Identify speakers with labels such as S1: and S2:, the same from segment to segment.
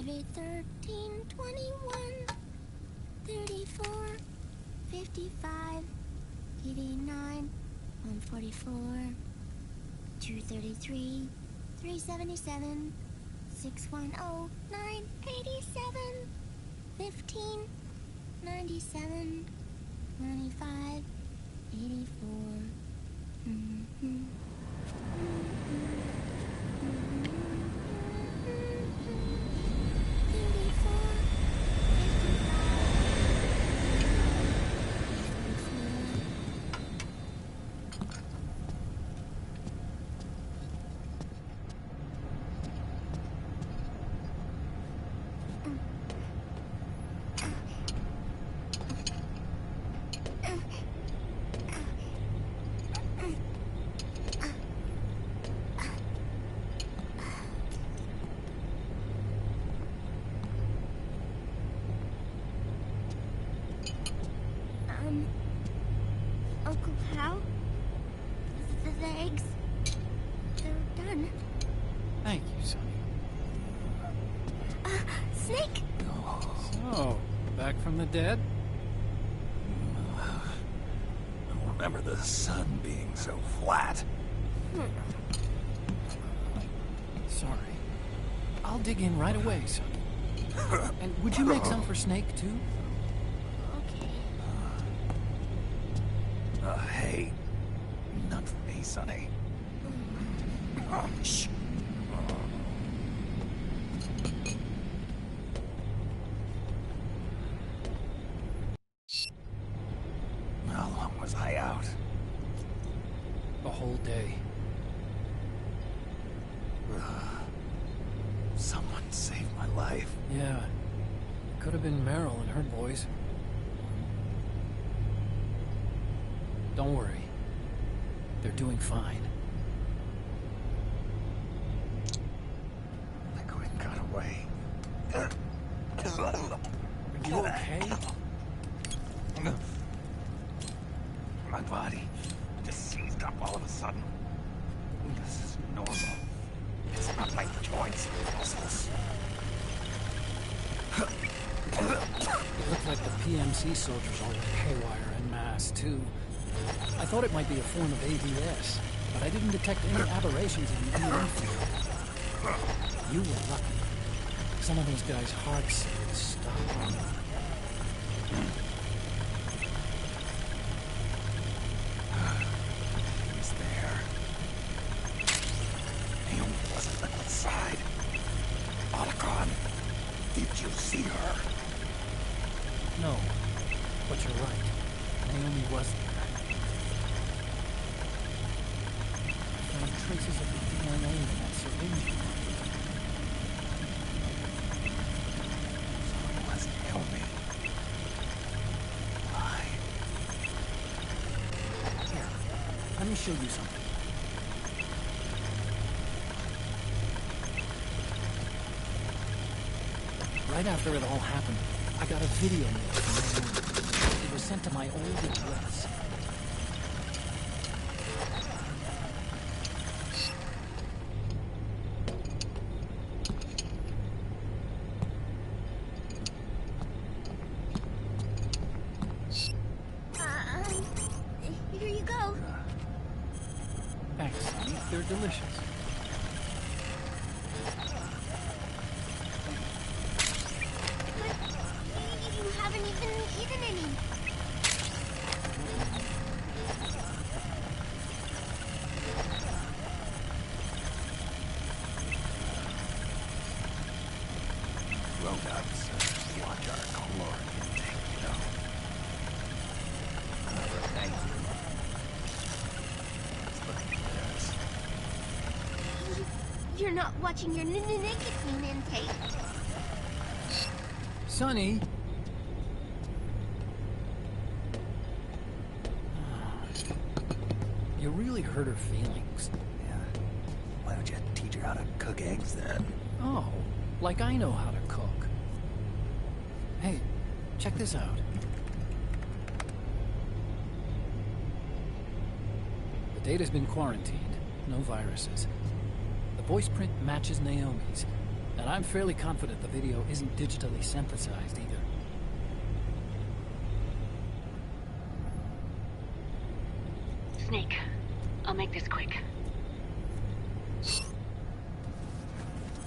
S1: 8, 13, 21, 34, 55, 89, 144, 233, 377, 610, 987, 15, 97, 95, 84. Uncle Hal? The eggs? They're done.
S2: Thank you, Sonny.
S1: Snake?
S2: So, back from the dead?
S3: I don't remember the sun being so flat.
S2: Sorry. I'll dig in right away, Sonny. And would you make some for Snake, too?
S1: Okay.
S3: Hey. Not for me, Sonny. Shh. How long was I out?
S2: A whole day.
S3: Someone saved my life.
S2: Yeah. It could have been Meryl and her boys. Don't worry. They're doing fine.
S3: Liquid got away.
S2: Are you okay?
S3: My body just seized up all of a sudden. This is normal. It's not like joints and muscles.
S2: It looked like the PMC soldiers all went haywire en masse, too. I thought it might be a form of ADS, but I didn't detect any aberrations in the EM field. You were lucky. Some of those guys' hearts stopped.
S3: He's there. Naomi wasn't inside. Otacon, did you see her?
S2: No, but you're right. Naomi was there. I found traces of the DNA in that syringe.
S3: So it was Naomi. Why?
S2: Here, let me show you something. Right after it all happened, I got a video made from Naomi. It was sent to my old address.
S1: Here you go.
S2: Thanks, Sonny. They're delicious.
S1: But you haven't even eaten any.
S3: Grown-ups watch our caloric intake, you know. Thank you. Let's look at this.
S1: You're not watching your nicotine intake.
S2: Sonny! You really hurt her feelings.
S3: Yeah. Why don't you teach her how to cook eggs then?
S2: Oh, like I know how to cook. Hey, check this out. The data's been quarantined. No viruses. The voice print matches Naomi's. And I'm fairly confident the video isn't digitally synthesized either.
S4: Snake, I'll make this quick.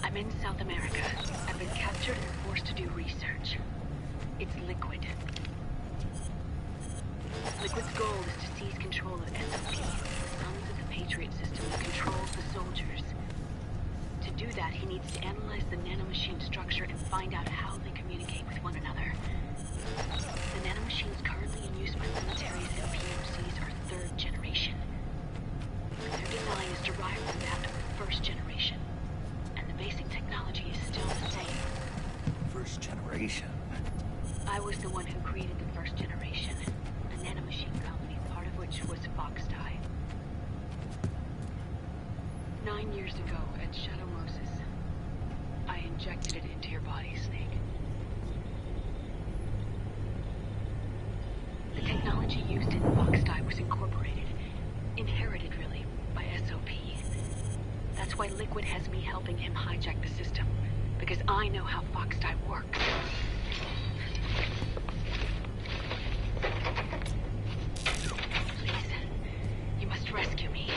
S4: I'm in South America. I've been captured and forced to do research. It's Liquid. Liquid's goal is to seize control of SOP, the Sons of the Patriot system that controls the soldiers. To do that, he needs to analyze the nanomachine structure and find out how they communicate with one another. The nanomachines currently in use by militaries and PMCs are third generation. Their design is derived from that of the first generation. And the basic technology is still the same.
S3: First generation?
S4: I was the one who created the first generation. A nanomachine company, part of which was Foxdie. 9 years ago at Shadow Moses, I injected it into your body, Snake. The technology used in Foxdie was incorporated, inherited really, by SOP. That's why Liquid has me helping him hijack the system, because I know how Foxdie works. Please, you must rescue me.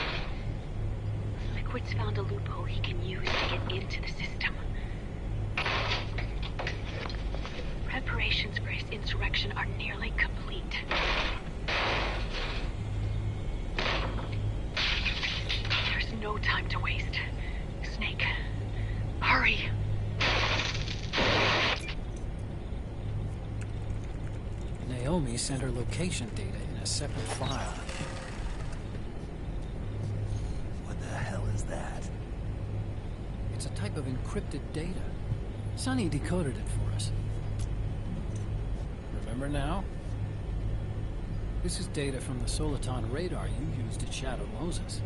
S4: Liquid's found a loophole he can use to get into the system. Preparations for his insurrection are nearly complete. There's no time to waste. Snake, hurry!
S2: Naomi sent her location data in a separate file.
S3: What the hell is that?
S2: It's a type of encrypted data. Sonny decoded it for us. Remember now? This is data from the Soliton radar you used at Shadow Moses.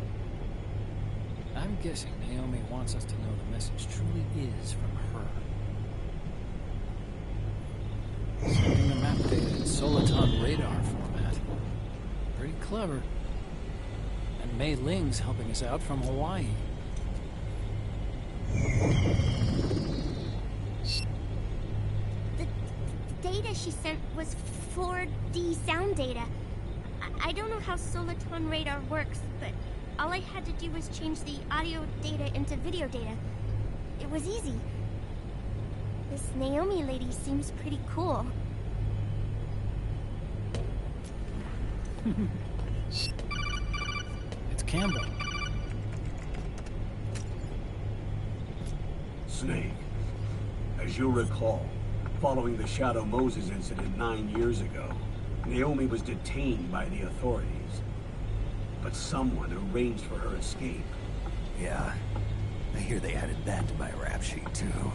S2: I'm guessing Naomi wants us to know the message truly is from her. Sending the map data in Soliton radar format. Pretty clever. And Mei Ling's helping us out from Hawaii.
S1: The data she sent was 4D sound data. I don't know how Soliton radar works, but all I had to do was change the audio data into video data. It was easy. This Naomi lady seems pretty cool.
S2: It's Campbell.
S5: Snake, as you'll recall, following the Shadow Moses incident 9 years ago, Naomi was detained by the authorities. But someone arranged for her escape.
S3: Yeah, I hear they added that to my rap sheet, too.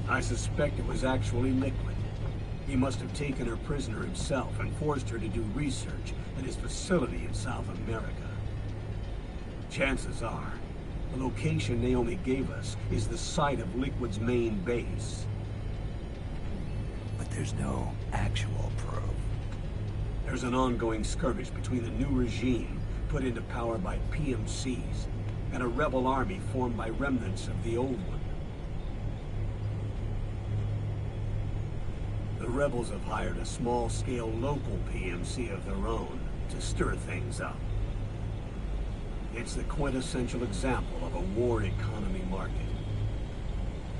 S5: I suspect it was actually Liquid. He must have taken her prisoner himself and forced her to do research at his facility in South America. Chances are, the location Naomi gave us is the site of Liquid's main base.
S3: But there's no actual proof.
S5: There's an ongoing skirmish between the new regime put into power by PMCs and a rebel army formed by remnants of the old one. The rebels have hired a small-scale local PMC of their own to stir things up. It's the quintessential example of a war economy market.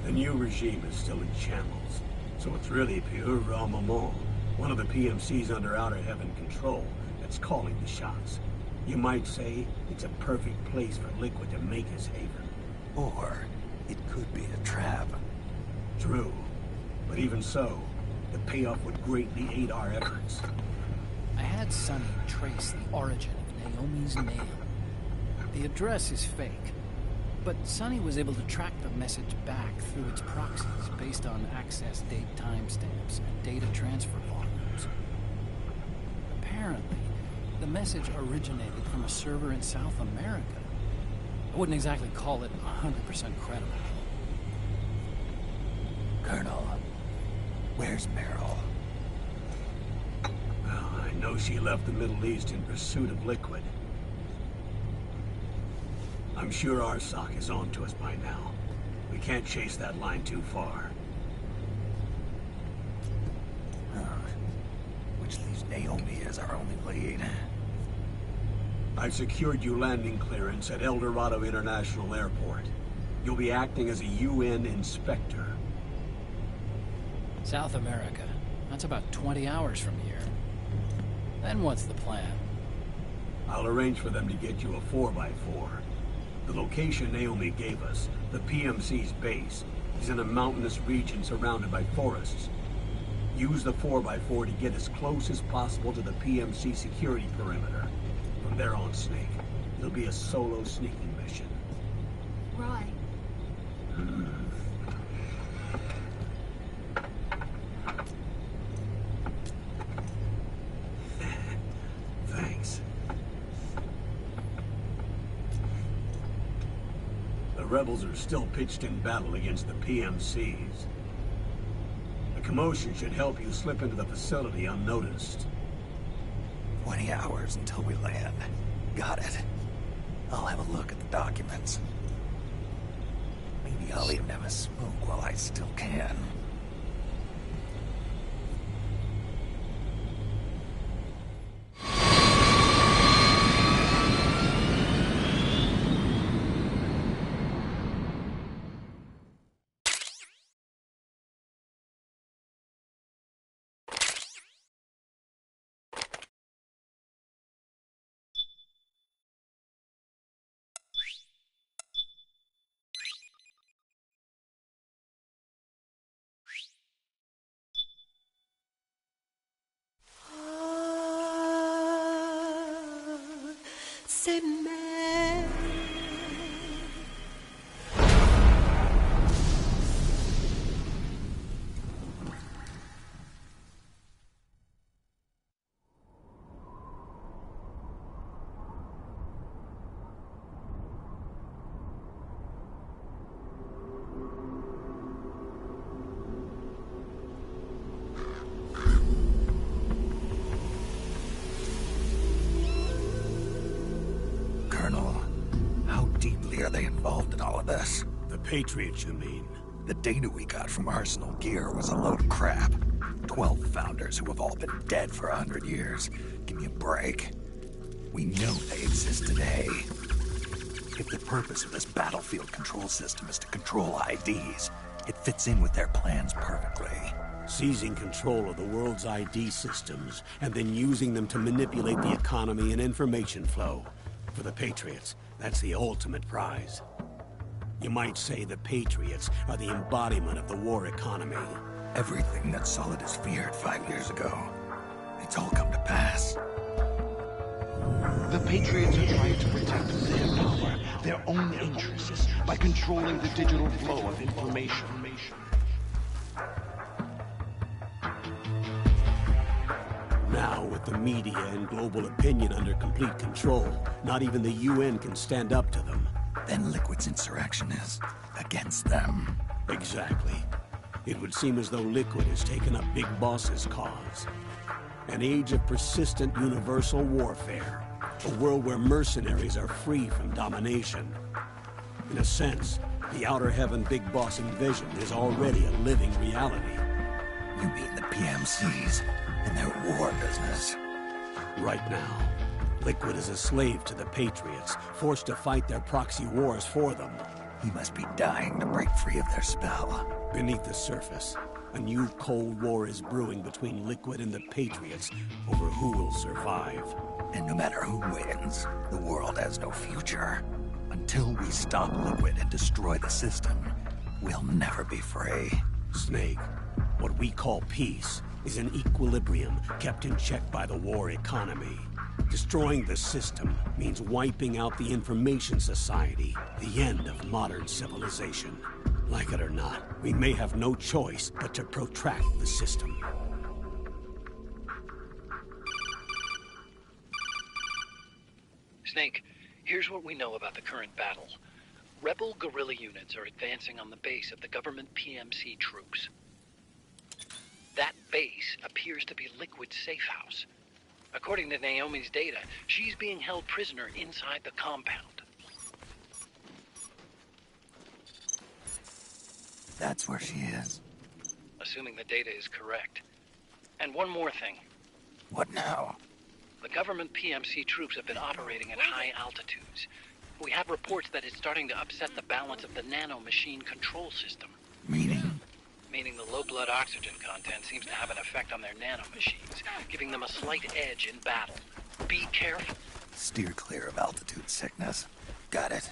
S5: The new regime is still in shambles, so it's really Pure Moment, one of the PMCs under Outer Heaven control, that's calling the shots. You might say it's a perfect place for Liquid to make his haven.
S3: Or it could be a trap.
S5: True, but even so, the payoff would greatly aid our efforts.
S2: I had Sonny trace the origin of Naomi's name. The address is fake, but Sonny was able to track the message back through its proxies based on access date timestamps and data transfer volumes. Apparently, the message originated from a server in South America. I wouldn't exactly call it 100% credible.
S3: Colonel, where's Meryl?
S5: Well, I know she left the Middle East in pursuit of Liquid. I'm sure Arsak is on to us by now. We can't chase that line too far.
S3: Which leaves Naomi as our only lead.
S5: I've secured you landing clearance at El Dorado International Airport. You'll be acting as a UN inspector.
S2: South America. That's about 20 hours from here. Then what's the plan?
S5: I'll arrange for them to get you a 4x4. The location Naomi gave us, the PMC's base, is in a mountainous region surrounded by forests. Use the 4x4 to get as close as possible to the PMC security perimeter. From there on, Snake, it'll be a solo sneaking mission.
S1: Right.
S5: Thanks. The rebels are still pitched in battle against the PMCs. The commotion should help you slip into the facility unnoticed.
S3: 20 hours until we land. Got it. I'll have a look at the documents. Maybe I'll even have a smoke while I still can. Are they involved in all of this?
S5: The Patriots, you mean?
S3: The data we got from Arsenal Gear was a load of crap. 12 founders who have all been dead for 100 years. Give me a break. We know they exist today. If the purpose of this battlefield control system is to control IDs, it fits in with their plans perfectly.
S5: Seizing control of the world's ID systems, and then using them to manipulate the economy and information flow. For the Patriots, that's the ultimate prize. You might say the Patriots are the embodiment of the war economy.
S3: Everything that Solidus feared 5 years ago, it's all come to pass.
S6: The Patriots are trying to protect their power, their own interests, by controlling the digital flow of information.
S5: Now, with the media and global opinion under complete control, not even the UN can stand up to them.
S3: Then Liquid's insurrection is against them.
S5: Exactly. It would seem as though Liquid has taken up Big Boss's cause. An age of persistent universal warfare. A world where mercenaries are free from domination. In a sense, the Outer Heaven Big Boss envision is already a living reality.
S3: You mean the PMCs and their war business?
S5: Right now, Liquid is a slave to the Patriots, forced to fight their proxy wars for them.
S3: He must be dying to break free of their spell.
S5: Beneath the surface, a new Cold War is brewing between Liquid and the Patriots over who will survive.
S3: And no matter who wins, the world has no future. Until we stop Liquid and destroy the system, we'll never be free.
S5: Snake, what we call peace is an equilibrium kept in check by the war economy. Destroying the system means wiping out the information society, the end of modern civilization. Like it or not, we may have no choice but to protract the system.
S2: Snake, here's what we know about the current battle. Rebel guerrilla units are advancing on the base of the government PMC troops. That base appears to be Liquid's safe house. According to Naomi's data, she's being held prisoner inside the compound.
S3: That's where she is.
S2: Assuming the data is correct. And one more thing.
S3: What now?
S2: The government PMC troops have been operating at high altitudes. We have reports that it's starting to upset the balance of the nanomachine control system.
S3: Meaning?
S2: Meaning the low blood oxygen content seems to have an effect on their nanomachines, giving them a slight edge in battle. Be careful.
S3: Steer clear of altitude sickness. Got it.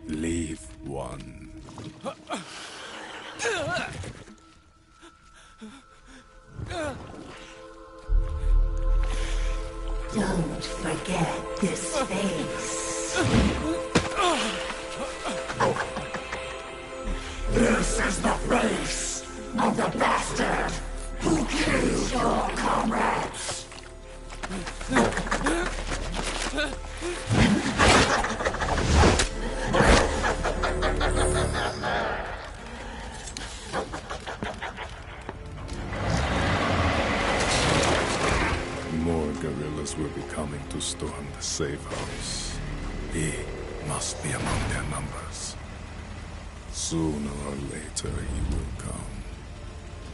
S7: Leave one.
S8: Don't forget this face. This is the face of the bastard who killed your comrades.
S7: More guerrillas will be coming to storm the safe house. He must be among their numbers. Sooner or later he will come.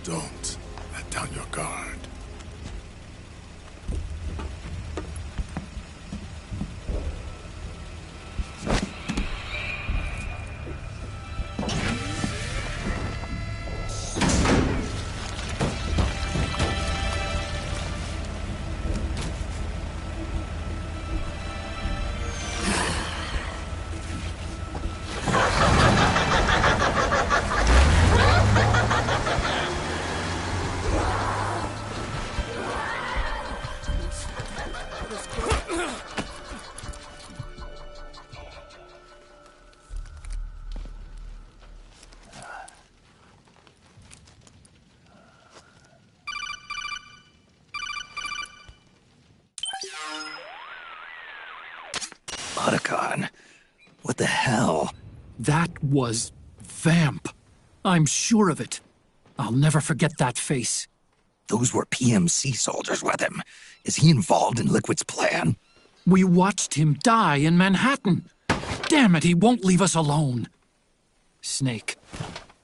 S7: Don't let down your guard.
S3: Otacon, what the hell?
S2: That was Vamp. I'm sure of it. I'll never forget that face.
S3: Those were PMC soldiers with him. Is he involved in Liquid's plan?
S2: We watched him die in Manhattan. Damn it, he won't leave us alone. Snake,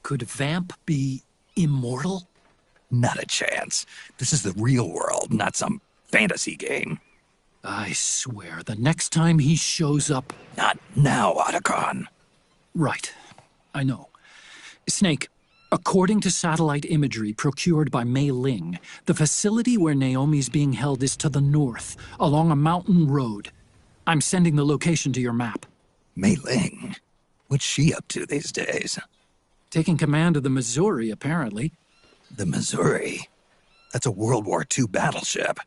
S2: could Vamp be immortal?
S3: Not a chance. This is the real world, not some fantasy game.
S2: I swear, the next time he shows up...
S3: Not now, Otacon.
S2: Right. I know. Snake, according to satellite imagery procured by Mei Ling, the facility where Naomi's being held is to the north, along a mountain road. I'm sending the location to your map.
S3: Mei Ling? What's she up to these days?
S2: Taking command of the Missouri, apparently.
S3: The Missouri? That's a World War II battleship.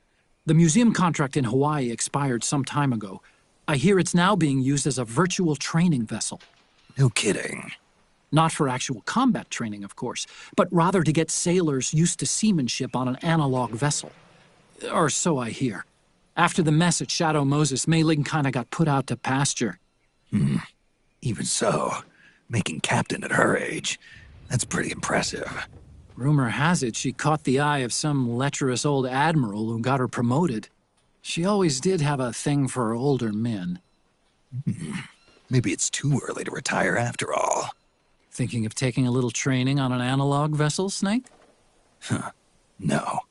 S2: The museum contract in Hawaii expired some time ago. I hear it's now being used as a virtual training vessel.
S3: No kidding.
S2: Not for actual combat training, of course, but rather to get sailors used to seamanship on an analog vessel. Or so I hear. After the mess at Shadow Moses, Mei Ling kinda got put out to pasture.
S3: Even so, making captain at her age, that's pretty impressive.
S2: Rumor has it she caught the eye of some lecherous old admiral who got her promoted. She always did have a thing for older men.
S3: Maybe it's too early to retire after all.
S2: Thinking of taking a little training on an analog vessel, Snake?
S3: No.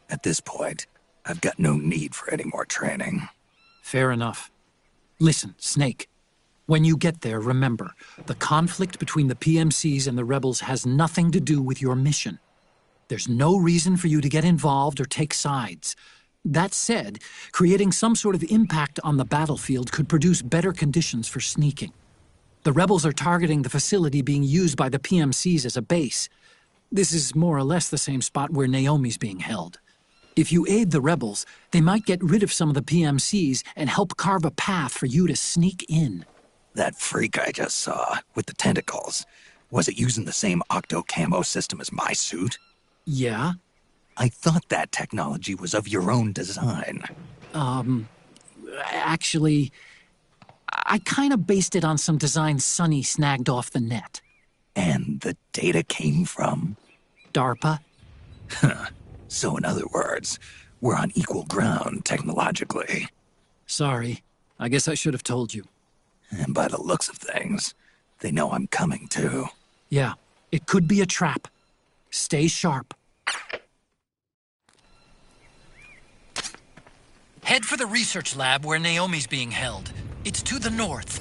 S3: At this point, I've got no need for any more training.
S2: Fair enough. Listen, Snake. When you get there, remember, the conflict between the PMCs and the rebels has nothing to do with your mission. There's no reason for you to get involved or take sides. That said, creating some sort of impact on the battlefield could produce better conditions for sneaking. The rebels are targeting the facility being used by the PMCs as a base. This is more or less the same spot where Naomi's being held. If you aid the rebels, they might get rid of some of the PMCs and help carve a path for you to sneak in.
S3: That freak I just saw, with the tentacles, was it using the same octo-camo system as my suit?
S2: Yeah?
S3: I thought that technology was of your own design.
S2: Actually, I kinda based it on some design Sonny snagged off the net.
S3: And the data came from?
S2: DARPA?
S3: So in other words, we're on equal ground technologically.
S2: Sorry. I guess I should have told you.
S3: And by the looks of things, they know I'm coming too.
S2: Yeah, it could be a trap. Stay sharp. Head for the research lab where Naomi's being held. It's to the north.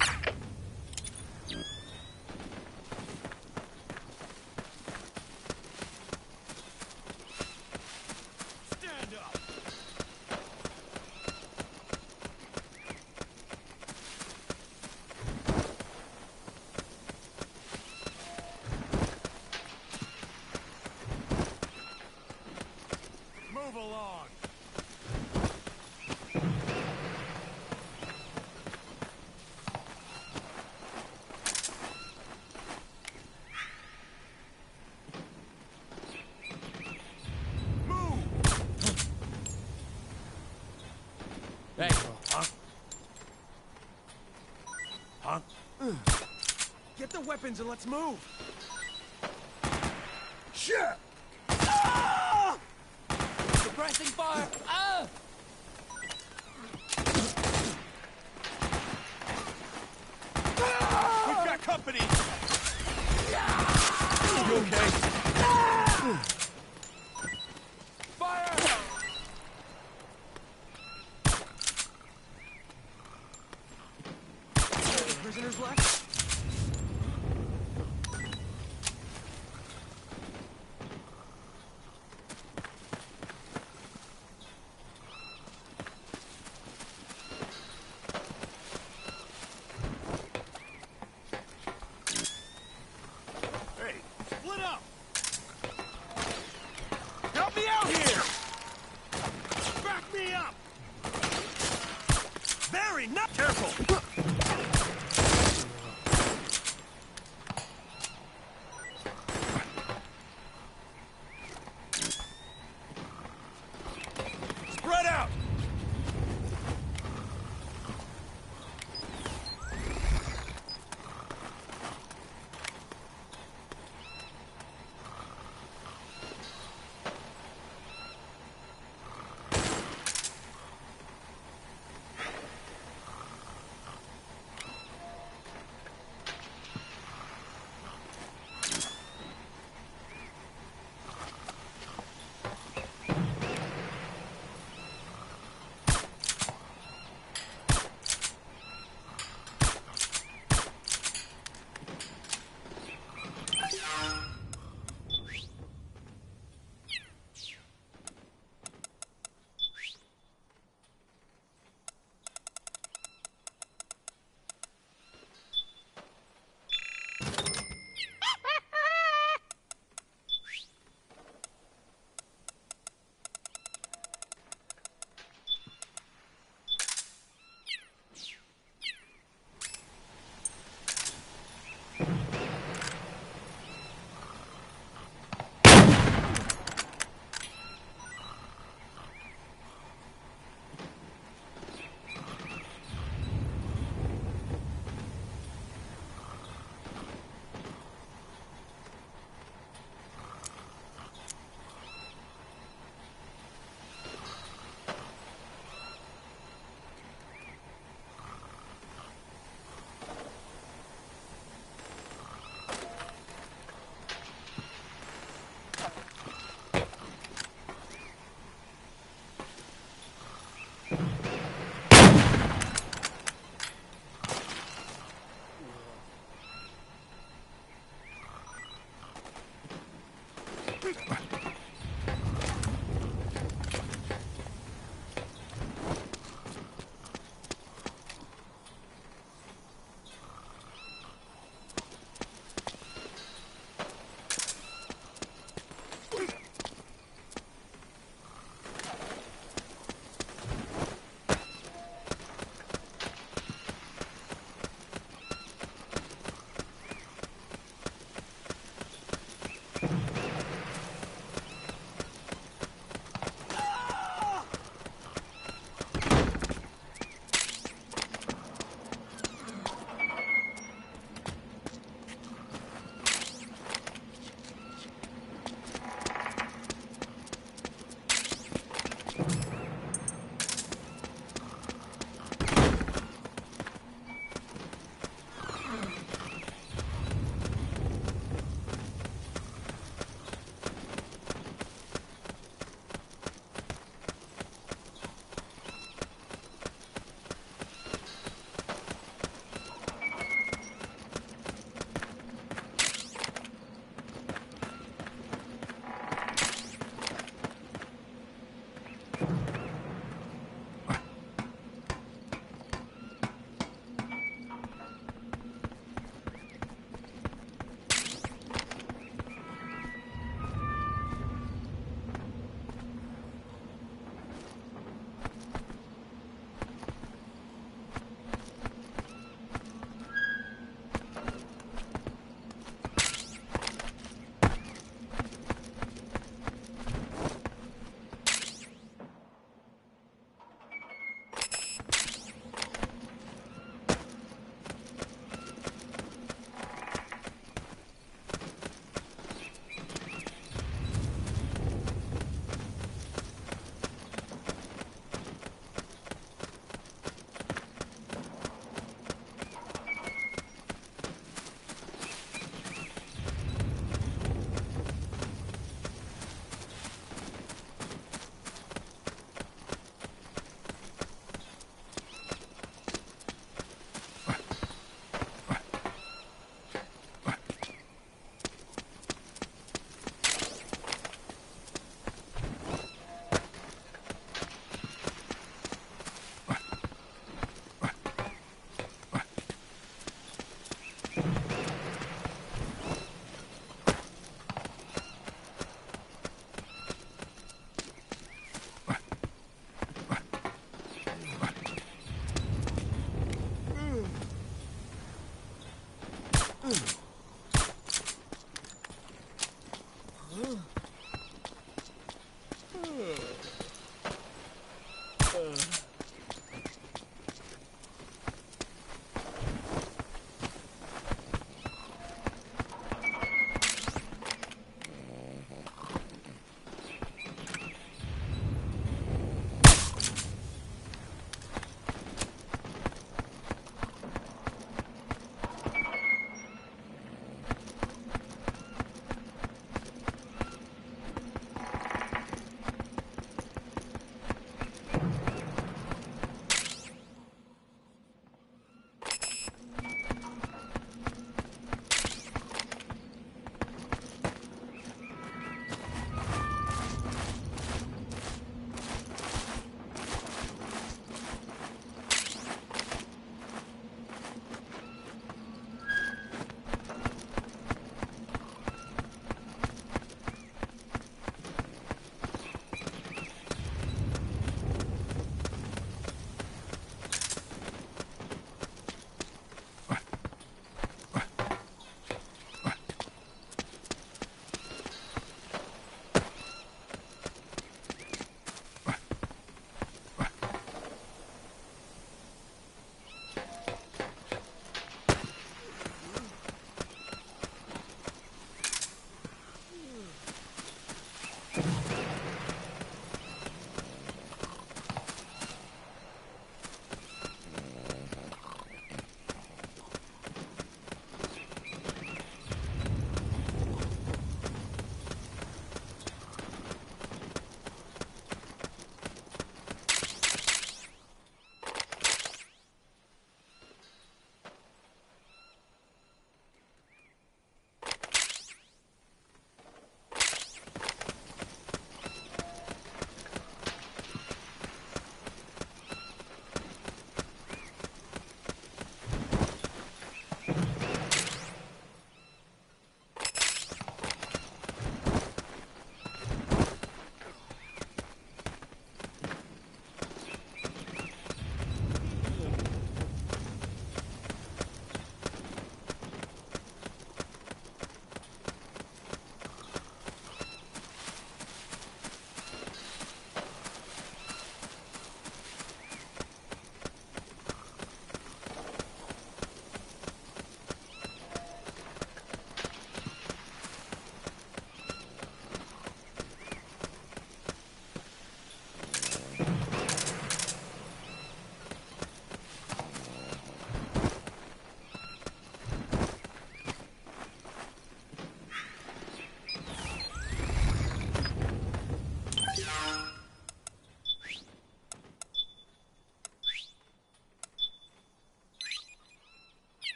S9: Get the weapons and let's move!
S8: Shit!
S2: Suppressing fire! Ah!
S9: We've got company! You okay? Fire! Prisoners left? Split up! Help me out here! Back me up! Very not careful! Spread out!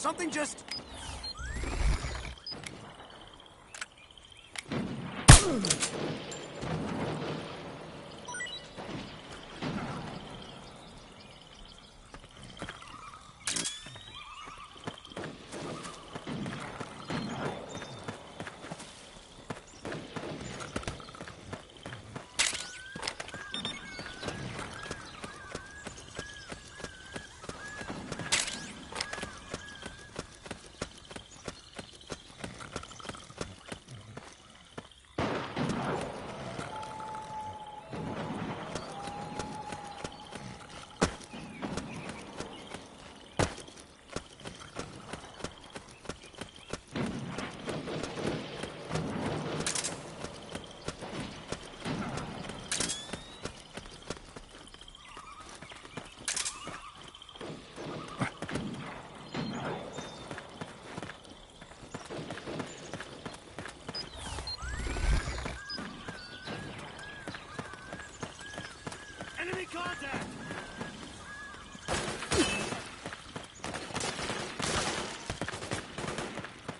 S9: Something just... Enemy contact!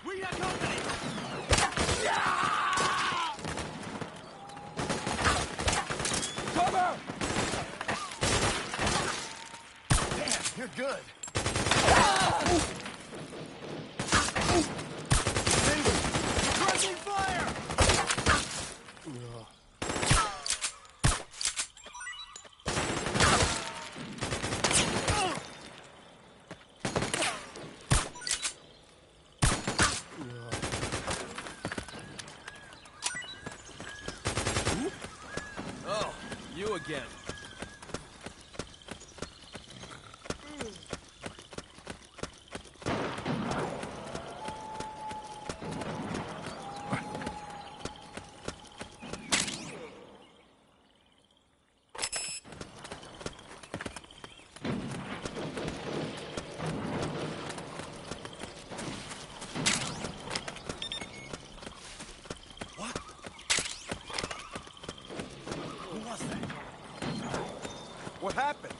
S9: We got company! Cover! Damn, you're good. Pressing fire! Oh, you again. What? Who was that? What happened?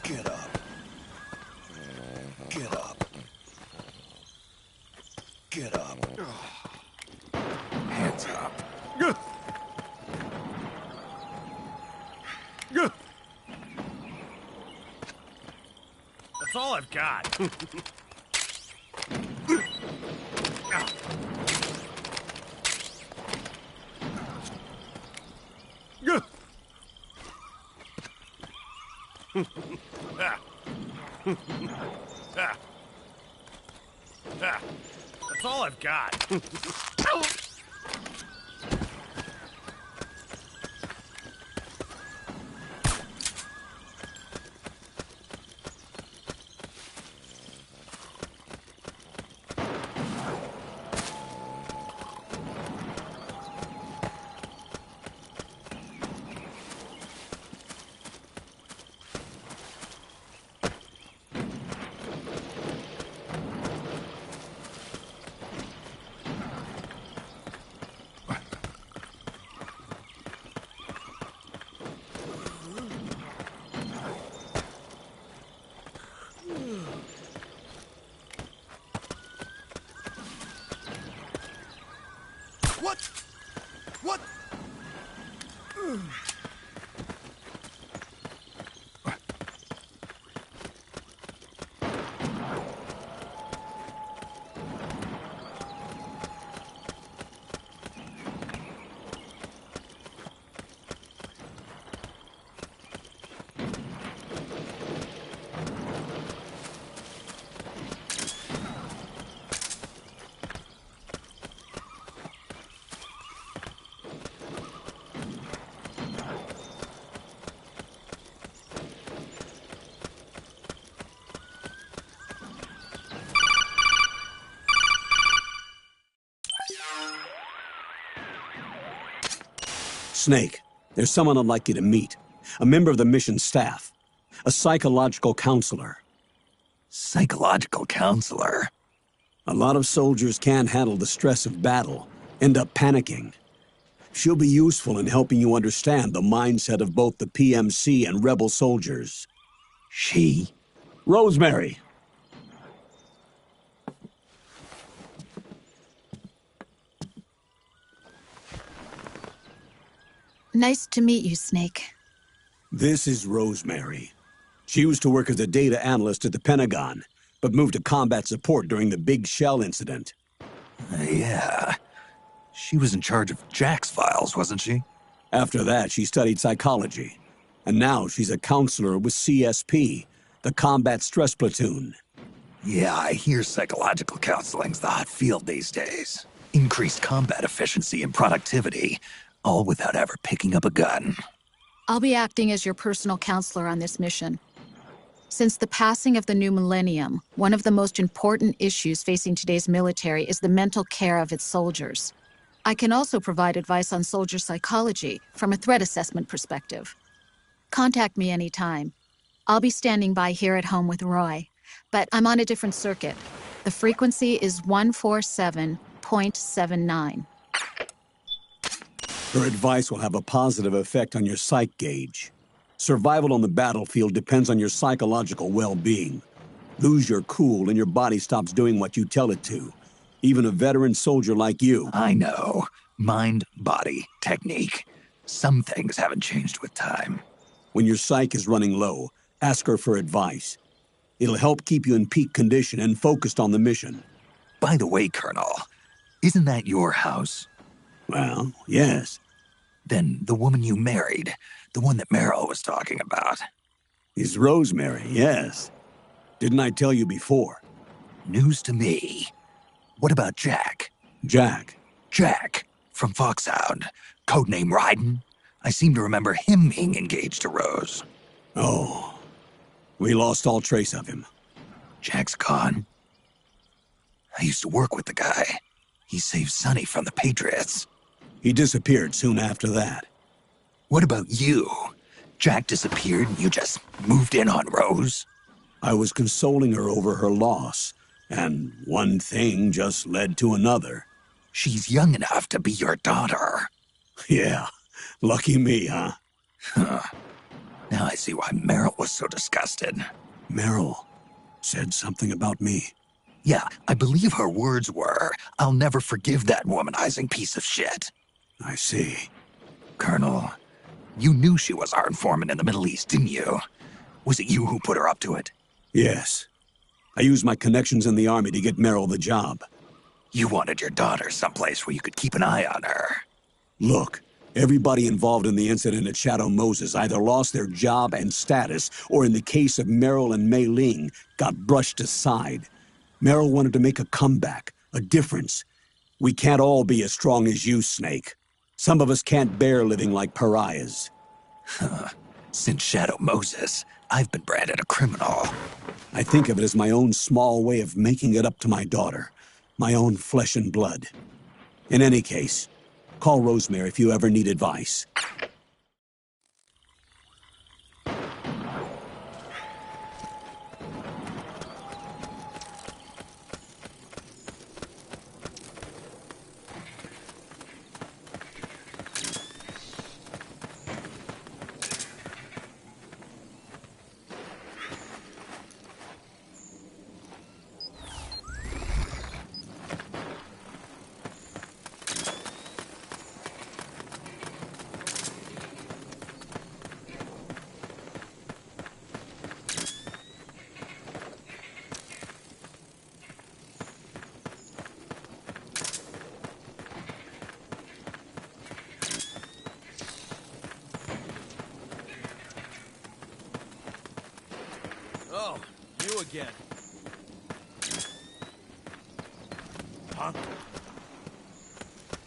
S3: Get up. Get up. Get up. Hands up.
S9: That's all I've got. That's all I've got.
S5: Snake, there's someone I'd like you to meet. A member of the mission staff. A psychological counselor.
S3: Psychological counselor?
S5: A lot of soldiers can't handle the stress of battle, end up panicking. She'll be useful in helping you understand the mindset of both the PMC and rebel soldiers.
S3: She?
S5: Rosemary.
S10: Nice to meet you, Snake.
S5: This is Rosemary. She used to work as a data analyst at the Pentagon, but moved to combat support during the Big Shell incident.
S3: Yeah. She was in charge of Jack's files, wasn't she?
S5: After that, she studied psychology. And now she's a counselor with CSP, the Combat Stress Platoon.
S3: Yeah, I hear psychological counseling's the hot field these days. Increased combat efficiency and productivity, all without ever picking up a gun.
S10: I'll be acting as your personal counselor on this mission. Since the passing of the new millennium, one of the most important issues facing today's military is the mental care of its soldiers. I can also provide advice on soldier psychology from a threat assessment perspective. Contact me anytime. I'll be standing by here at home with Roy, but I'm on a different circuit. The frequency is 147.79.
S5: Her advice will have a positive effect on your psych gauge. Survival on the battlefield depends on your psychological well-being. Lose your cool and your body stops doing what you tell it to. Even a veteran soldier like you.
S3: I know. Mind, body, technique. Some things haven't changed with time.
S5: When your psyche is running low, ask her for advice. It'll help keep you in peak condition and focused on the mission.
S3: By the way, Colonel, isn't that your house?
S5: Well, yes.
S3: Then the woman you married, the one that Meryl was talking about.
S5: Is Rosemary, yes. Didn't I tell you before?
S3: News to me. What about Jack?
S5: Jack?
S3: Jack, from Foxhound. Codename Raiden. I seem to remember him being engaged to Rose.
S5: Oh. We lost all trace of him.
S3: Jack's gone. I used to work with the guy. He saved Sonny from the Patriots.
S5: He disappeared soon after that.
S3: What about you? Jack disappeared and you just moved in on Rose?
S5: I was consoling her over her loss, and one thing just led to another.
S3: She's young enough to be your daughter.
S5: Yeah, lucky me, huh?
S3: Now I see why Meryl was so disgusted.
S5: Meryl said something about me.
S3: Yeah, I believe her words were, "I'll never forgive that womanizing piece of shit."
S5: I see.
S3: Colonel, you knew she was our informant in the Middle East, didn't you? Was it you who put her up to it?
S5: Yes. I used my connections in the army to get Meryl the job.
S3: You wanted your daughter someplace where you could keep an eye on her.
S5: Look, everybody involved in the incident at Shadow Moses either lost their job and status, or in the case of Meryl and Mei Ling, got brushed aside. Meryl wanted to make a comeback, a difference. We can't all be as strong as you, Snake. Some of us can't bear living like pariahs.
S3: Since Shadow Moses, I've been branded a criminal.
S5: I think of it as my own small way of making it up to my daughter. My own flesh and blood. In any case, call Rosemary if you ever need advice.
S9: again. Huh?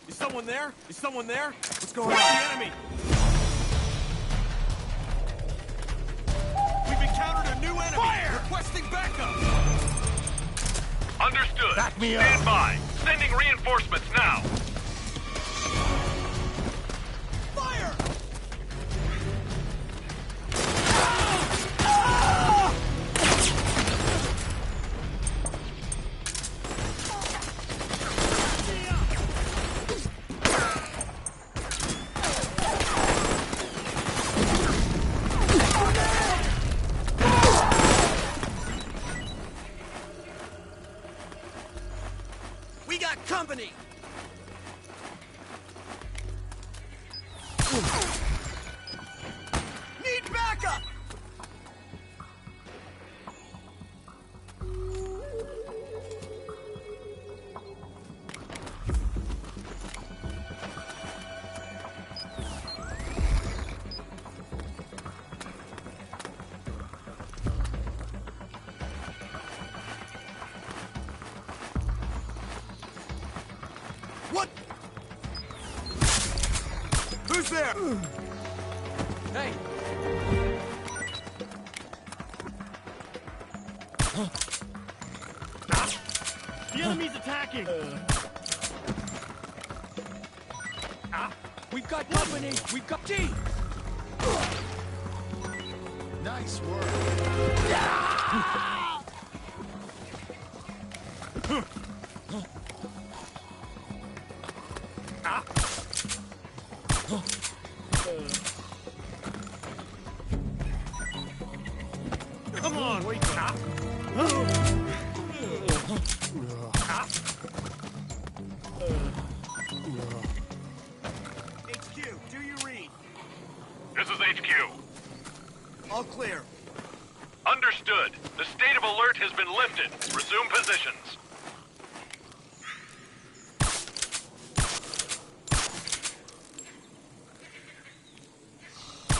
S9: Is someone there? Is someone there? What's going on? The enemy! We've encountered a new enemy! Fire! Requesting backup!
S11: Understood.
S8: Back me up.
S11: Stand by. Sending reinforcements now.
S9: Fire! We got company! Need backup! What? Who's there? Hey! The enemy's attacking! We've got company! We've got G!
S8: Nice work.
S9: Come on, wake up! HQ, do you read?
S11: This is HQ.
S9: All clear.
S11: Understood. The state of alert has been lifted. Resume positions.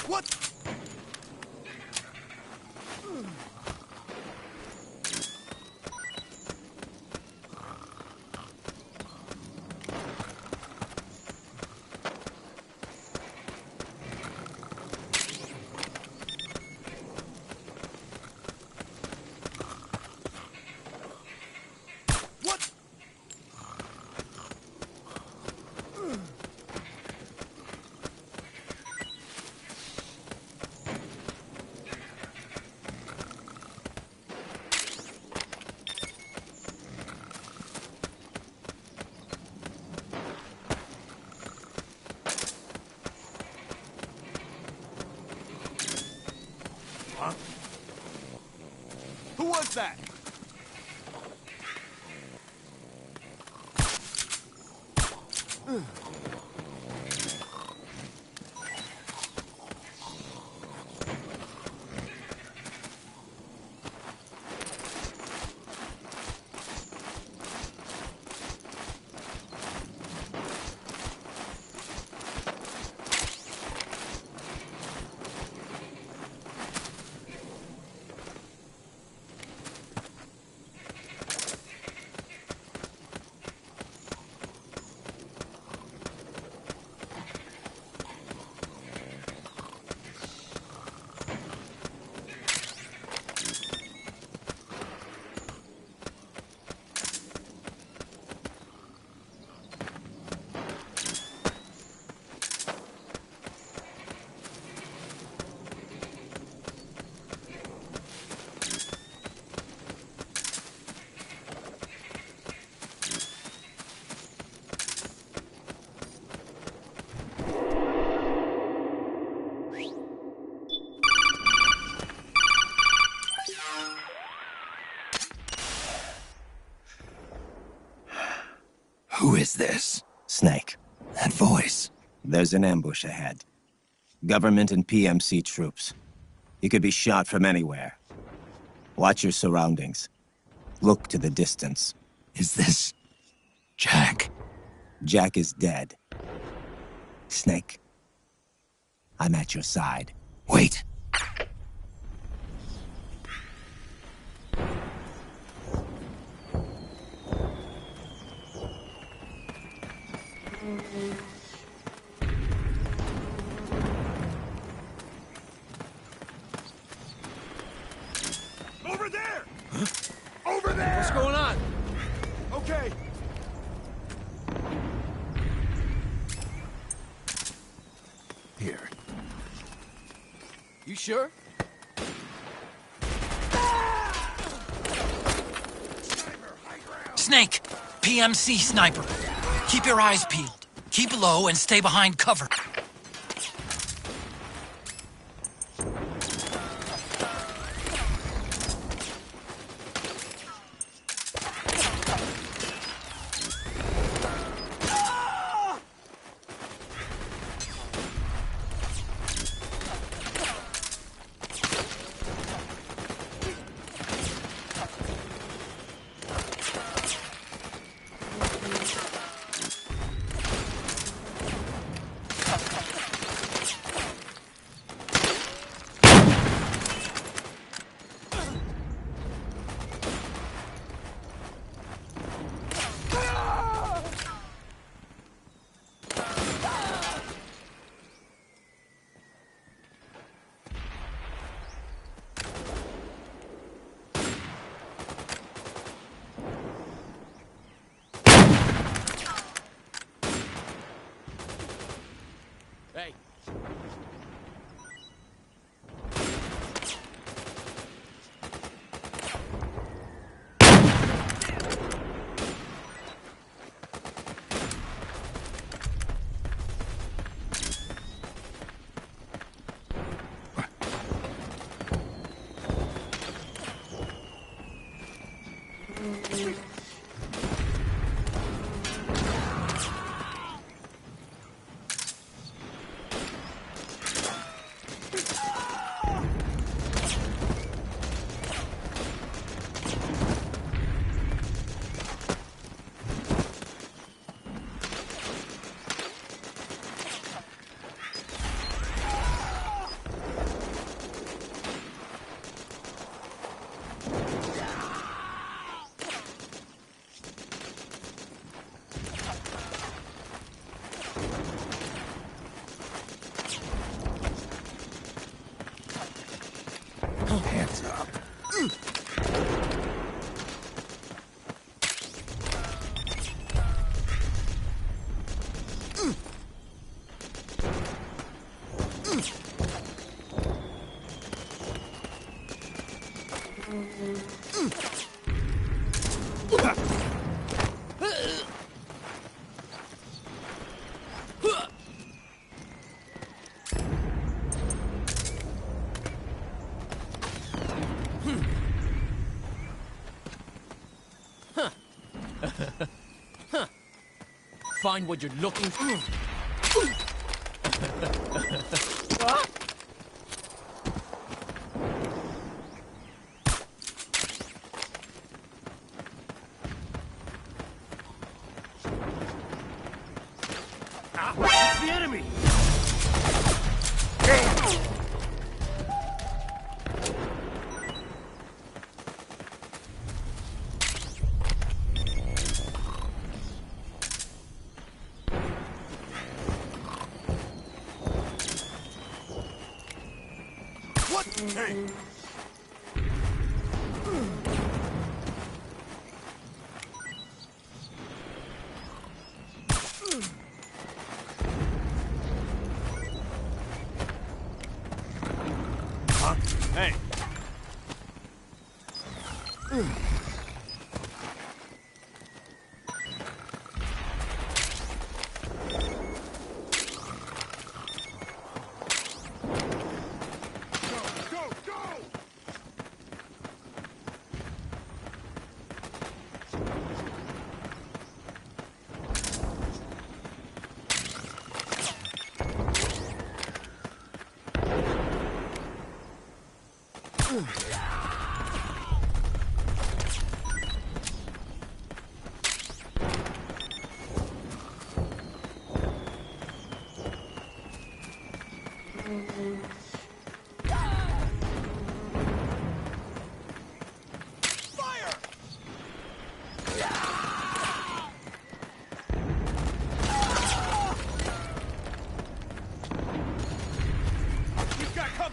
S9: What? What? Huh? Who was that?
S3: Who is this?
S12: Snake.
S3: That voice.
S12: There's an ambush ahead. Government and PMC troops. You could be shot from anywhere. Watch your surroundings. Look to the distance.
S3: Is this... Jack?
S12: Jack is dead. Snake. I'm at your side.
S3: Wait.
S9: Over there! Huh? Over there!
S13: What's going on?
S9: Okay.
S3: Here.
S13: You sure?
S14: Snake! PMC sniper. Keep your eyes peeled. Keep low and stay behind cover.
S13: Hey.
S3: Hands up.
S13: Find what you're looking for.
S9: It's the enemy! What? Hey! Huh? Hey!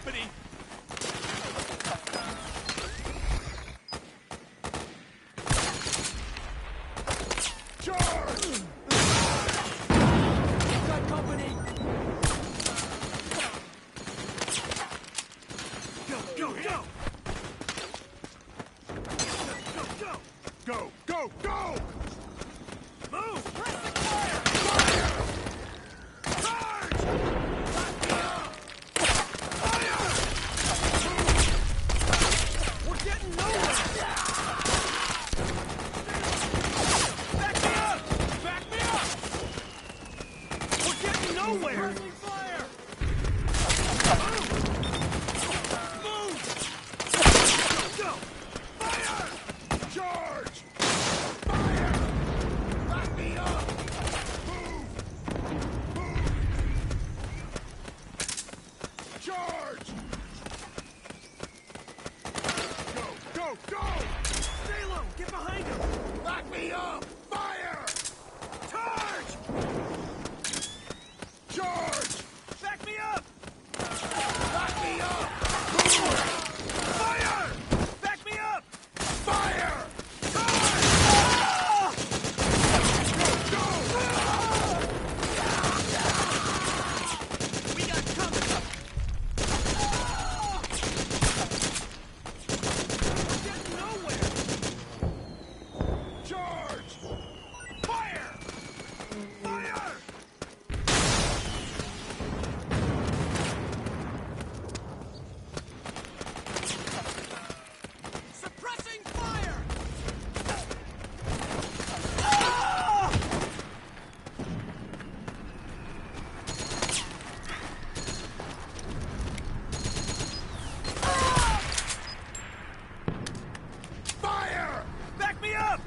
S9: company!
S8: Charge!
S9: Got company!
S8: Go, go, go! Go, go, go! Move! Pressing fire! Fire! Charge! Fire!
S9: We're getting nowhere! Back me up! Back me up! We're getting nowhere! Pressing fire! Move! Move!
S8: Go! Fire! Charge! Fire! Back me up! Move! Move! Charge! Go! Go! Go!
S9: Stay low! Get behind him!
S8: Back me up! Fire!
S9: Charge!
S8: Charge!
S9: Back me up!
S8: Back me up!
S9: Fire! Back me up!
S8: Fire!
S9: We got company! We're getting nowhere!
S8: Charge! Fire! Fire!
S9: Suppressing fire!
S8: Fire!
S9: Back me up!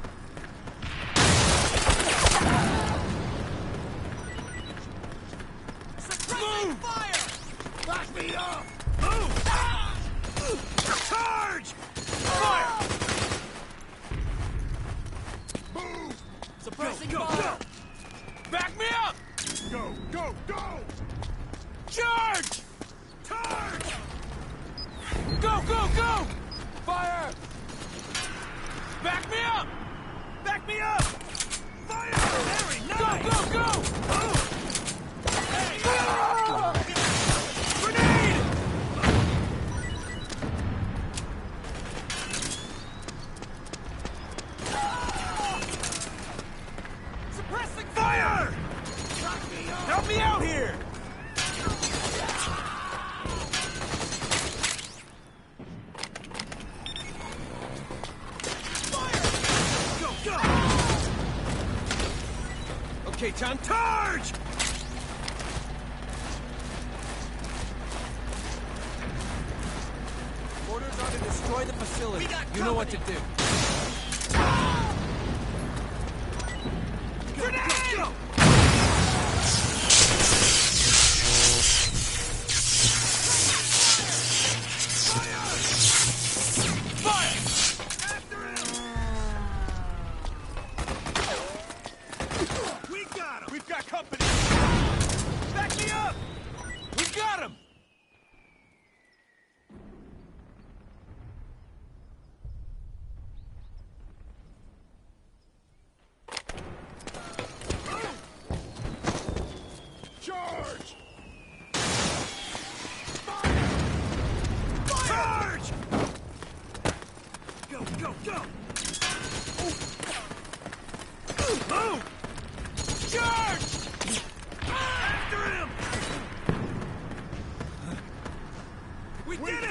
S9: Suppressing fire!
S8: Back me up!
S9: Move! Charge! Fire!
S8: Move!
S9: Suppressing
S8: Go, go,
S9: fire! Back me up!
S8: Go, go, go!
S9: Charge! Charge! Go, go, go! Fire! Back me up! Back me up! Fire! Very nice! Go, go, go! Move! Hey! Grenade! Suppressing fire! Help me out here! Go, go! Okay, time, charge! Orders are to destroy the facility. You know what to do. Grenade! Fire! After him! We got him! We've got company! Back me up! We got him!
S8: Charge!
S9: Charge! Go, go, go! Move! Charge! After him! We did it!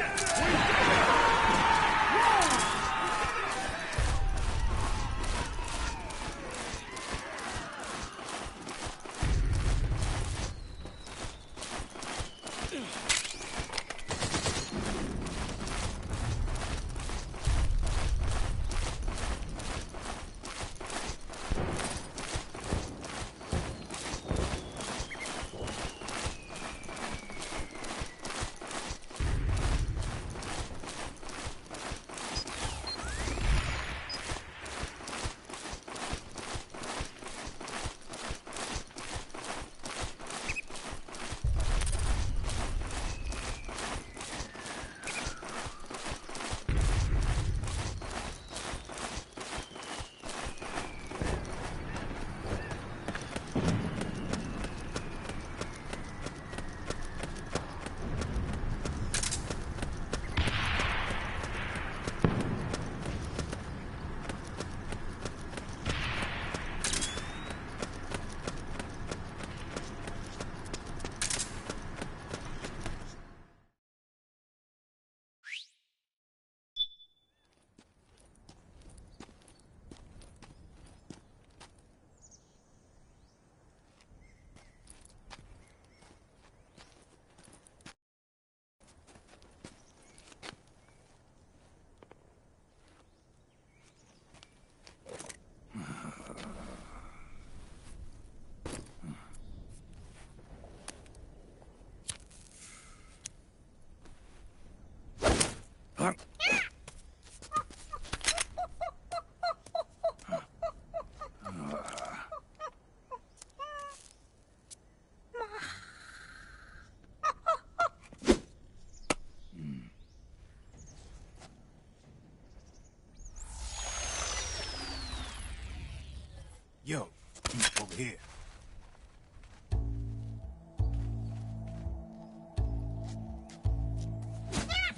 S15: here.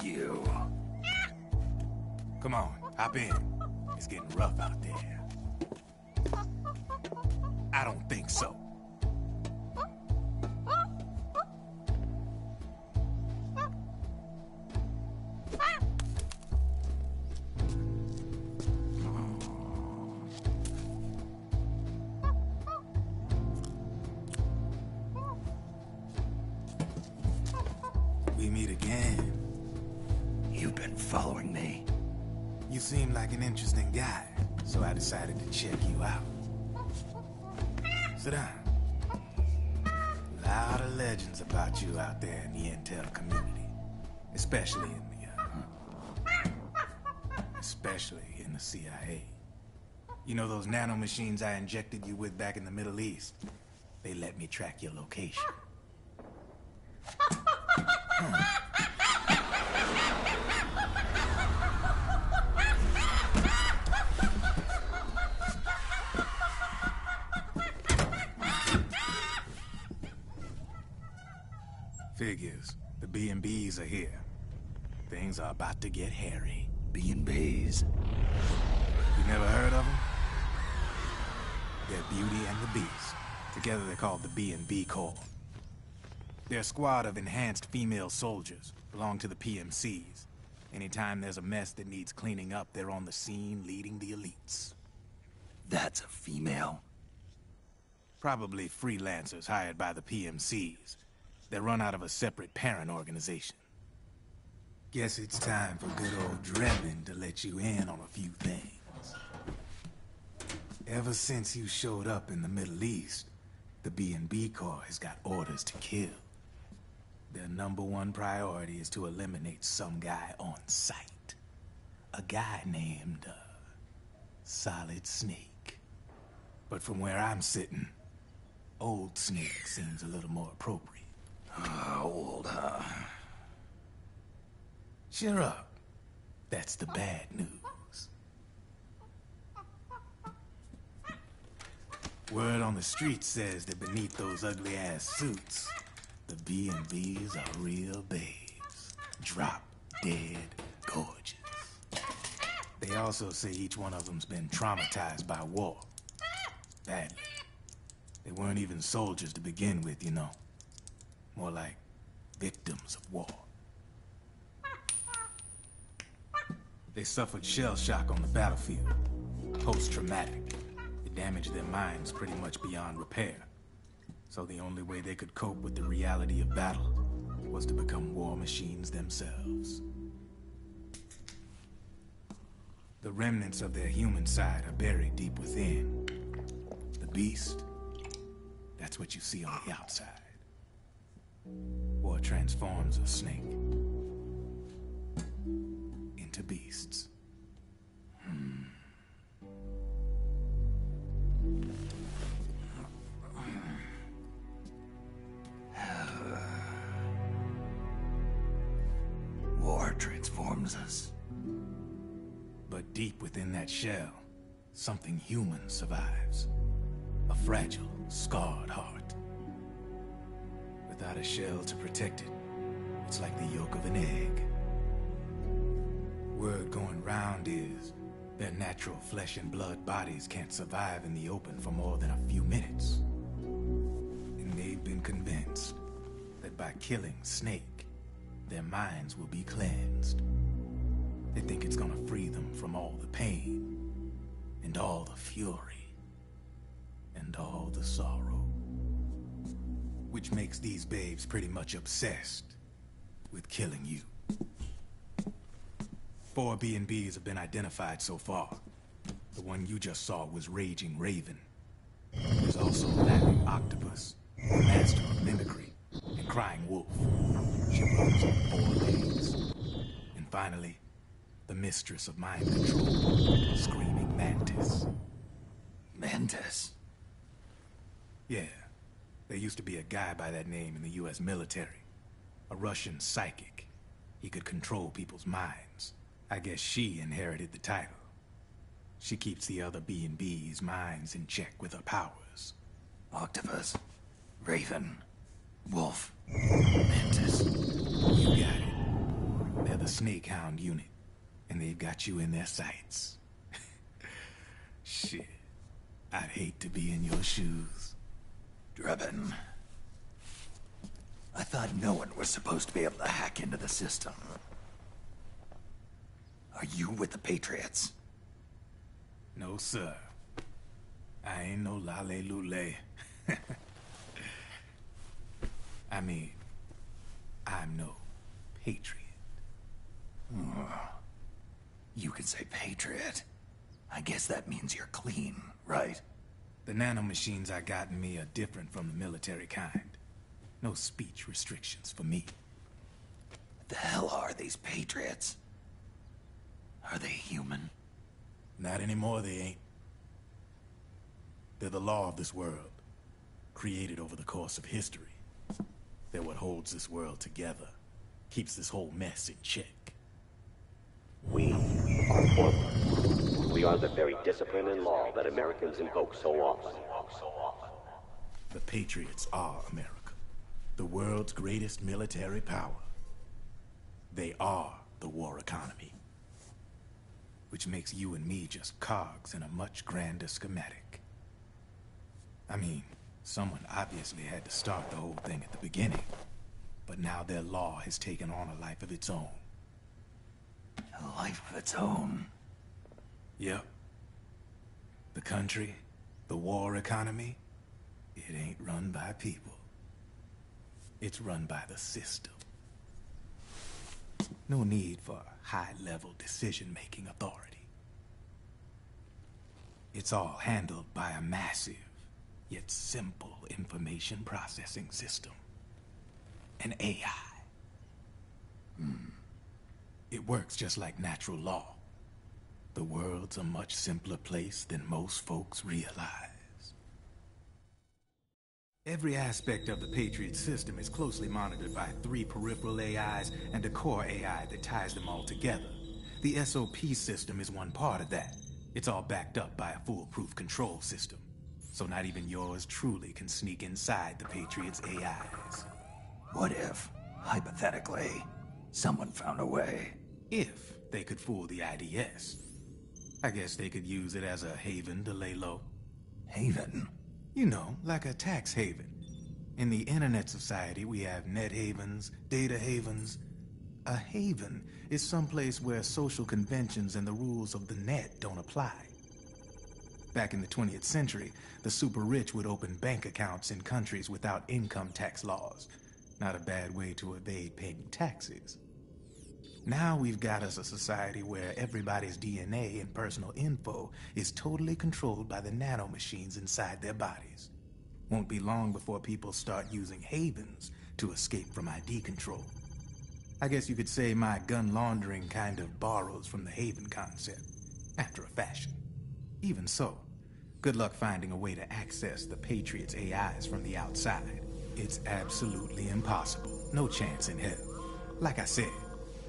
S3: You.
S15: Come on, hop in. It's getting rough out there. I don't think so. We meet again.
S3: You've been following me.
S15: You seem like an interesting guy, so I decided to check you out. Sit down. A lot of legends about you out there in the intel community, especially in the CIA. You know those nanomachines I injected you with back in the Middle East? They let me track your location. Figures. The B&Bs are here. Things are about to get hairy.
S3: B&Bs?
S15: You never heard of them? They're Beauty and the Beast. Together they're called the B&B Corps. They're a squad of enhanced female soldiers, belong to the PMCs. Anytime there's a mess that needs cleaning up, they're on the scene leading the elites.
S3: That's a female?
S15: Probably freelancers hired by the PMCs. They're run out of a separate parent organization. Guess it's time for good old Drebin to let you in on a few things. Ever since you showed up in the Middle East, the B&B Corps has got orders to kill. Their #1 priority is to eliminate some guy on sight. A guy named, Solid Snake. But from where I'm sitting, Old Snake seems a little more appropriate.
S3: Old, huh?
S15: Cheer up. That's the bad news. Word on the street says that beneath those ugly-ass suits, the B&Bs are real babes. Drop dead gorgeous. They also say each one of them's been traumatized by war. Badly. They weren't even soldiers to begin with, you know. More like victims of war. They suffered shell shock on the battlefield. Post-traumatic. It damaged their minds pretty much beyond repair. So the only way they could cope with the reality of battle was to become war machines themselves. The remnants of their human side are buried deep within. The beast, that's what you see on the outside. War transforms a snake into beasts.
S3: War transforms us.
S15: But deep within that shell, something human survives. A fragile, scarred heart. Without a shell to protect it, it's like the yolk of an egg. Word going round is their natural flesh and blood bodies can't survive in the open for more than a few minutes. And they've been convinced that by killing Snake, their minds will be cleansed. They think it's gonna free them from all the pain, and all the fury, and all the sorrow. Which makes these babes pretty much obsessed with killing you. 4 B&Bs have been identified so far. The one you just saw was Raging Raven. There's also Laughing Octopus, Master of Mimicry, and Crying Wolf. She runs on 4 legs. And finally, the Mistress of Mind Control, Screaming Mantis.
S3: Mantis?
S15: Yeah. There used to be a guy by that name in the US military. A Russian psychic. He could control people's minds. I guess she inherited the title. She keeps the other B&B's minds in check with her powers.
S3: Octopus, Raven, Wolf, Mantis.
S15: You got it. They're the Snakehound unit, and they've got you in their sights. Shit. I'd hate to be in your shoes.
S3: Drebin. I thought no one was supposed to be able to hack into the system. Are you with the Patriots?
S15: No, sir. I ain't no lale-lule. I mean, I'm no patriot.
S3: You can say patriot. I guess that means you're clean, right?
S15: The nanomachines I got in me are different from the military kind. No speech restrictions for me.
S3: What the hell are these Patriots? Are they human?
S15: Not anymore, they ain't. They're the law of this world, created over the course of history. They're what holds this world together, keeps this whole mess in check.
S16: We are forward. We are the very discipline and law that Americans invoke so often.
S15: The Patriots are America, the world's greatest military power. They are the war economy, which makes you and me just cogs in a much grander schematic. I mean, someone obviously had to start the whole thing at the beginning, but now their law has taken on a life of its own.
S3: A life of its own?
S15: Yep. The country, the war economy, it ain't run by people. It's run by the system. No need for high-level decision-making authority. It's all handled by a massive, yet simple information processing system. An AI. It works just like natural law. The world's a much simpler place than most folks realize. Every aspect of the Patriot system is closely monitored by 3 peripheral AIs and a core AI that ties them all together. The SOP system is one part of that. It's all backed up by a foolproof control system. So not even yours truly can sneak inside the Patriots' AIs.
S3: What if, hypothetically, someone found a way?
S15: If they could fool the IDS. I guess they could use it as a haven to lay low.
S3: Haven?
S15: You know, like a tax haven. In the internet society, we have net havens, data havens. A haven is someplace where social conventions and the rules of the net don't apply. Back in the 20th century, the super rich would open bank accounts in countries without income tax laws. Not a bad way to evade paying taxes. Now we've got us a society where everybody's DNA and personal info is totally controlled by the nanomachines inside their bodies. Won't be long before people start using havens to escape from ID control. I guess you could say my gun laundering kind of borrows from the haven concept, after a fashion. Even so, good luck finding a way to access the Patriots' AIs from the outside. It's absolutely impossible. No chance in hell. Like I said,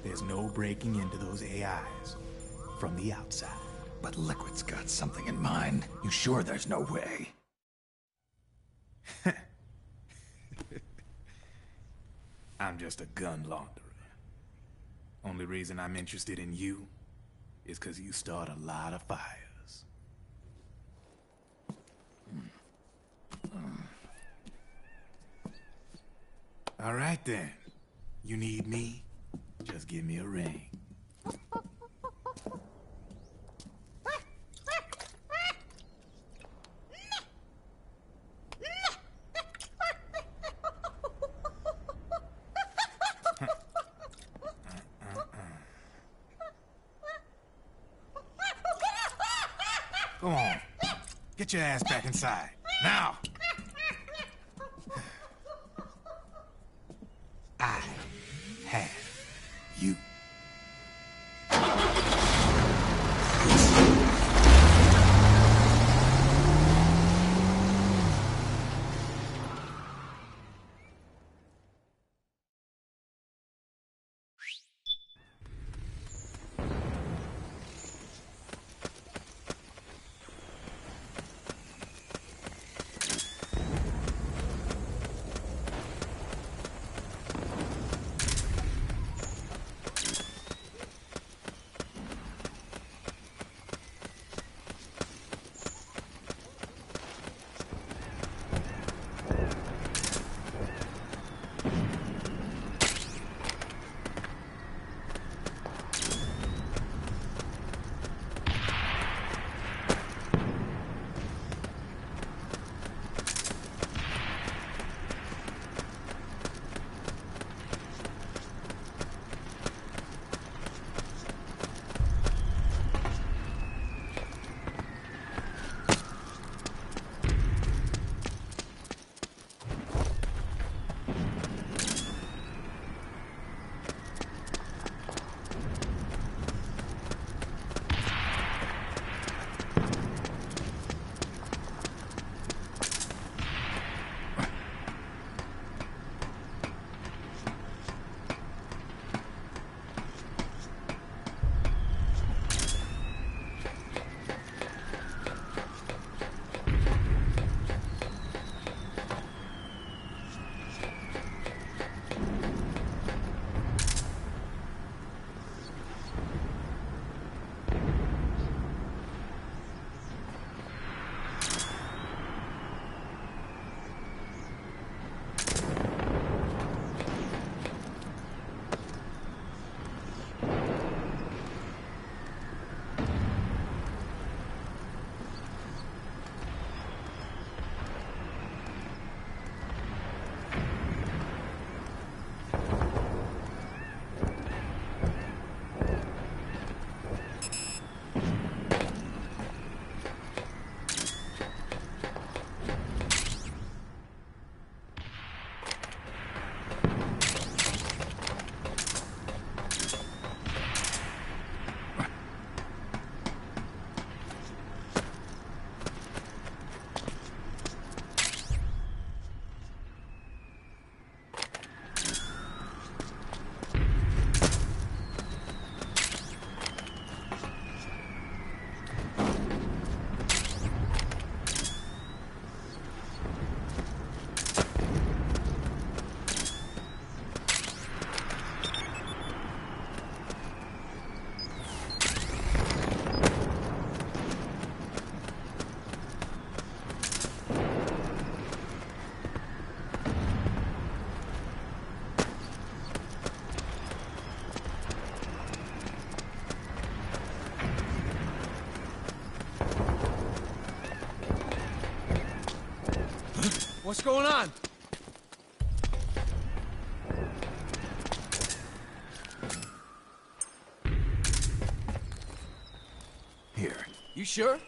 S15: there's no breaking into those AIs from the outside.
S3: But Liquid's got something in mind. You sure there's no way?
S15: I'm just a gun launderer. Only reason I'm interested in you is because you start a lot of fires. All right then. You need me? Just give me a ring. Go on. Get your ass back inside. Now! I have you.
S13: What's going on?
S3: Here.
S13: You sure?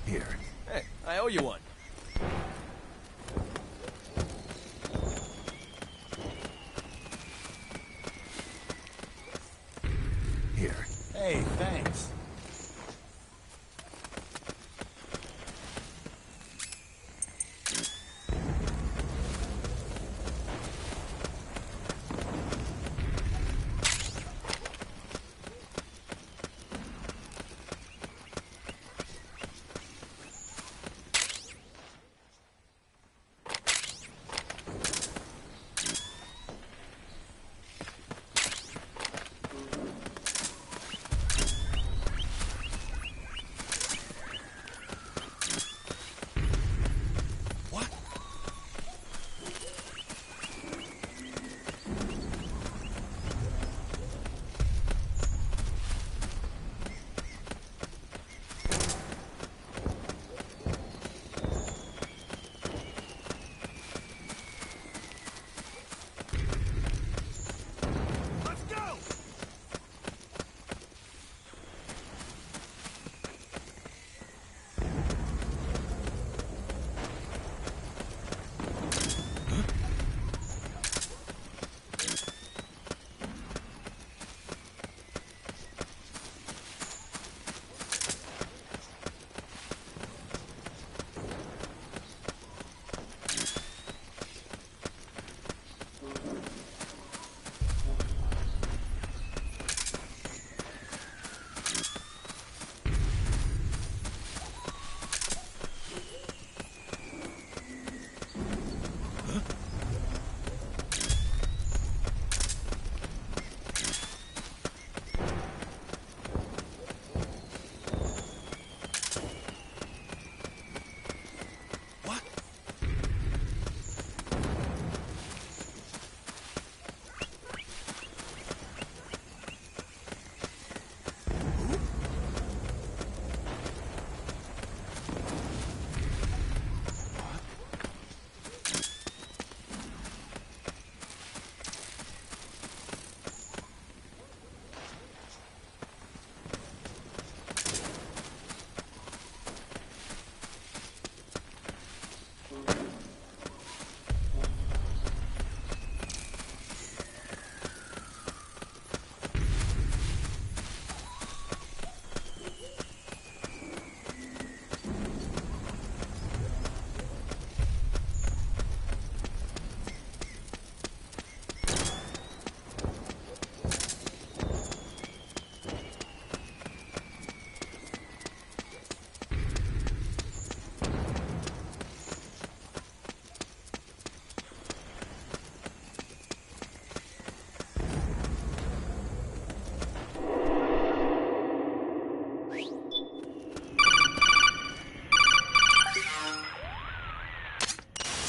S3: Here.
S13: Hey, I owe you one.
S3: Here.
S15: Hey, thanks.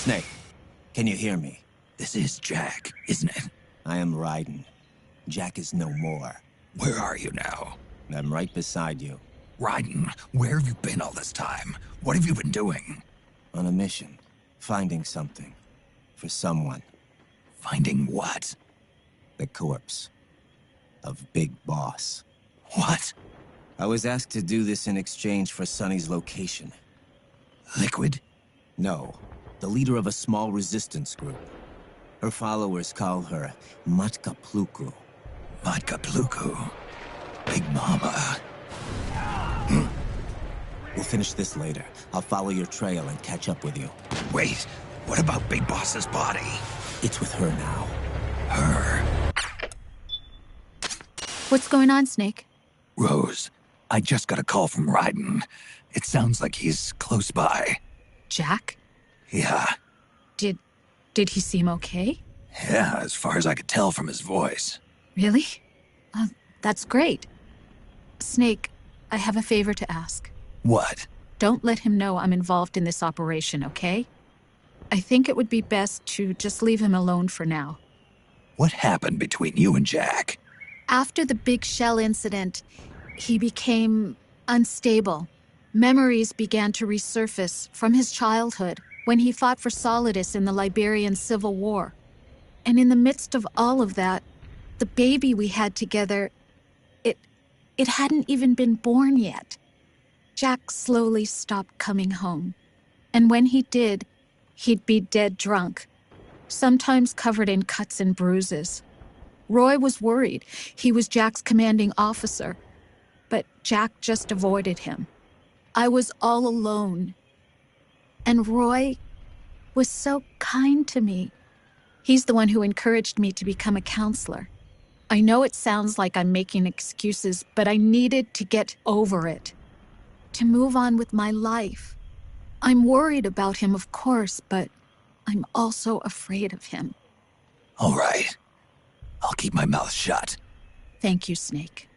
S12: Snake, can you hear me?
S3: This is Jack, isn't it?
S12: I am Raiden. Jack is no more.
S3: Where are you now?
S12: I'm right beside you.
S3: Raiden, where have you been all this time? What have you been doing?
S12: On a mission. Finding something. For someone.
S3: Finding what?
S12: The corpse. Of Big Boss.
S3: What?
S12: I was asked to do this in exchange for Sonny's location.
S3: Liquid?
S12: No. The leader of a small resistance group. Her followers call her Matka Pluku.
S3: Matka Pluku? Big Mama.
S12: We'll finish this later. I'll follow your trail and catch up with you.
S3: Wait, what about Big Boss's body?
S12: It's with her now.
S3: Her?
S10: What's going on, Snake?
S3: Rose, I just got a call from Raiden. It sounds like he's close by.
S10: Jack?
S3: Yeah.
S10: Did he seem okay?
S3: Yeah, as far as I could tell from his voice.
S10: Really? That's great. Snake, I have a favor to ask.
S3: What?
S10: Don't let him know I'm involved in this operation, okay? I think it would be best to just leave him alone for now.
S3: What happened between you and Jack?
S10: After the Big Shell incident, he became unstable. Memories began to resurface from his childhood when he fought for Solidus in the Liberian Civil War. And in the midst of all of that, the baby we had together, it hadn't even been born yet. Jack slowly stopped coming home. And when he did, he'd be dead drunk, sometimes covered in cuts and bruises. Roy was worried. He was Jack's commanding officer. But Jack just avoided him. I was all alone. And Roy was so kind to me. He's the one who encouraged me to become a counselor. I know it sounds like I'm making excuses, but I needed to get over it. To move on with my life. I'm worried about him, of course, but I'm also afraid of him.
S3: All right. I'll keep my mouth shut.
S10: Thank you, Snake.